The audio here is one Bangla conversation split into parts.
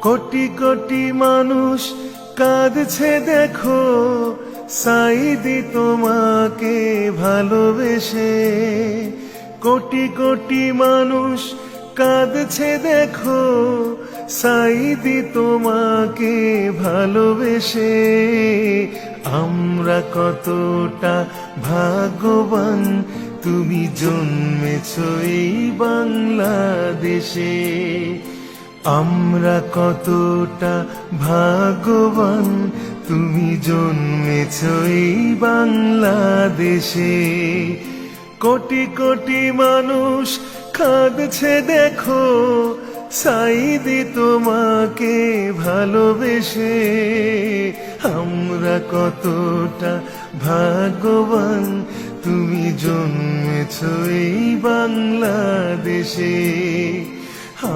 কোটি কোটি মানুষ কাঁদছে দেখো, সাইদি তোমাকে ভালোবেসে। কোটি কোটি মানুষ কাঁদছে দেখো, সাইদি তোমাকে ভালোবেসে। আমরা কতটা ভাগ্যবান, তুমি জন্মেছ এই বাংলাদেশে। আমরা কতটা ভাগ্যবান, তুমি জন্মেছ এই বাংলাদেশে। কোটি কোটি মানুষ কাঁদছে দেখো, সাইদি তোমাকে ভালোবেসে। আমরা কতটা ভাগ্যবান, তুমি জন্মেছ এই বাংলাদেশে।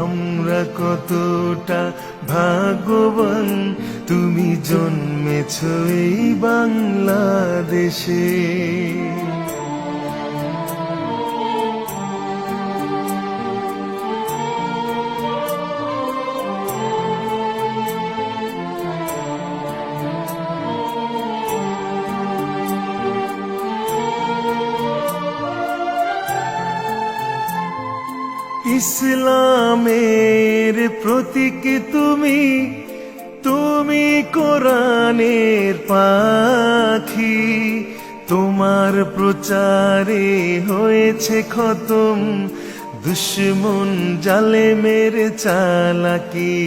আমরা কতটা ভাগ্যবান, তুমি জন্মেছ এই বাংলাদেশে। ইসলামের প্রতীক তুমি, তুমি কোরআনের পাখি। তোমার প্রচারে হয়েছে খতম দুশ্মন জালেমের চালাকি।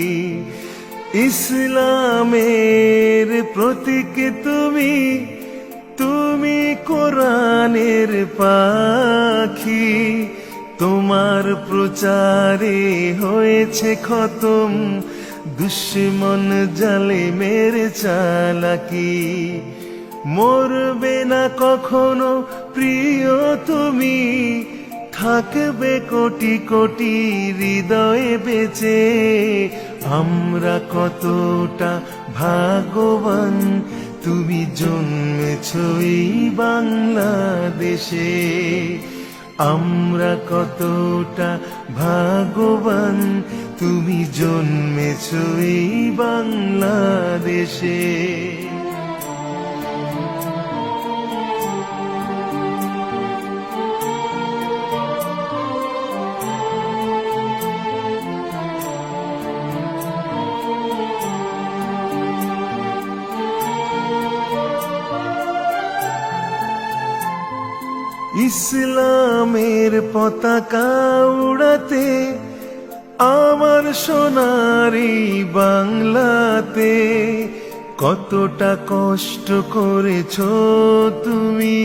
ইসলামের প্রতীক তুমি, তুমি কোরআনের পাখি। তোমার প্রচারে হয়েছে খতম দুশ্মন জালেমের চালাকি। মরবে না কখনো প্রিয় তুমি, থাকবে কোটি কোটি হৃদয়ে বেঁচে। আমরা কতটা ভাগ্যবান, তুমি জন্মেছ এই বাংলাদেশে। আমরা কতটা ভাগ্যবান, তুমি জন্মেছ এই বাংলাদেশে। ইসলামের পতাকা উড়াতে আমার সোনারি বাংলাতে কতটা কষ্ট করেছ তুমি,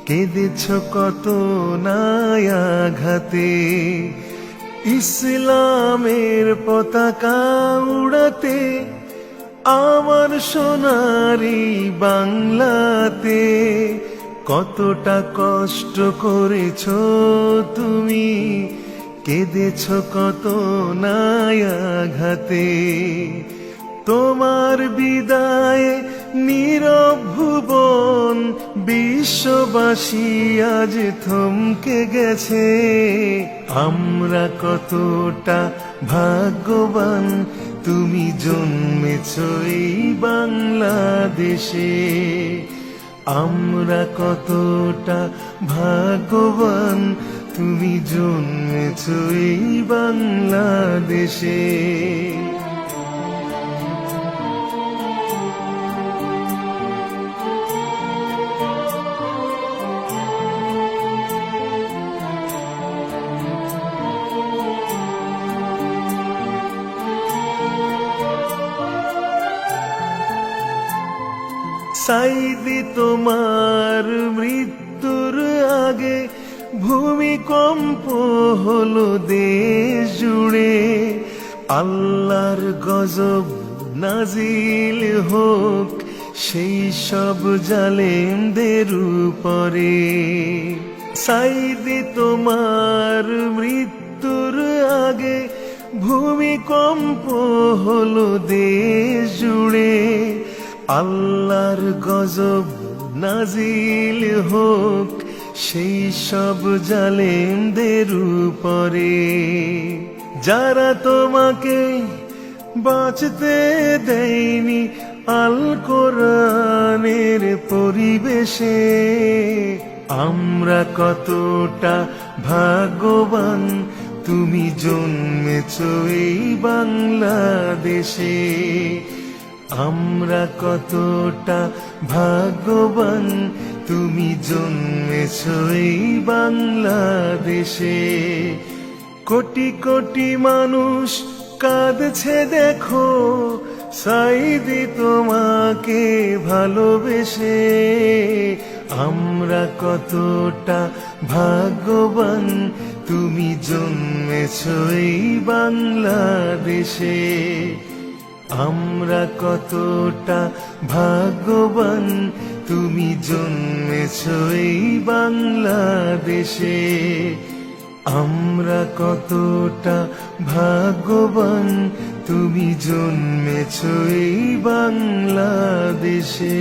কেঁদেছ কত নায়াঘাতে। ইসলামের পতাকা উড়াতে আমার সোনারি বাংলাতে কতটা কষ্ট করেছ তুমি, কেঁদেছ কত নায়াঘাতে। তোমার বিদায়ে নীরব ভুবন, বিশ্ববাসী আজ থমকে গেছে। আমরা কতটা ভাগ্যবান, তুমি জন্মেছ এই বাংলাদেশে। আমরা কতটা ভাগ্যবান, তুমি জন্মেছ এই বাংলাদেশে। সাইদি তোমার মৃত্যুর আগে ভূমিকম্প হলো দেশ জুড়ে। আল্লাহর গজব নাজিল হোক সেই সব জালেমদের উপরে। সাইদি তোমার মৃত্যুর আগে ভূমিকম্প হলো দেশ জুড়ে। আল্লাহর গজব নাজিল হোক সেই সব জালেমদের উপরে। যারা তোমাকে বাঁচতে দেয়নি আল কোরআনের পরিবেশে। আমরা কতটা ভাগ্যবান, তুমি জন্মেছ এই বাংলাদেশে। আমরা কতটা ভাগ্যবান, তুমি জন্মেছ এই বাংলাদেশে। কোটি কোটি মানুষ কাঁদছে দেখো, সাইদি তোমাকে ভালোবেসে। আমরা কতটা ভাগ্যবান, তুমি জন্মেছ এই বাংলাদেশে। আমরা কতটা ভাগ্যবান, তুমি জন্মেছ এই বাংলাদেশে। আমরা কতটা ভাগ্যবান, তুমি জন্মেছ এই বাংলাদেশে।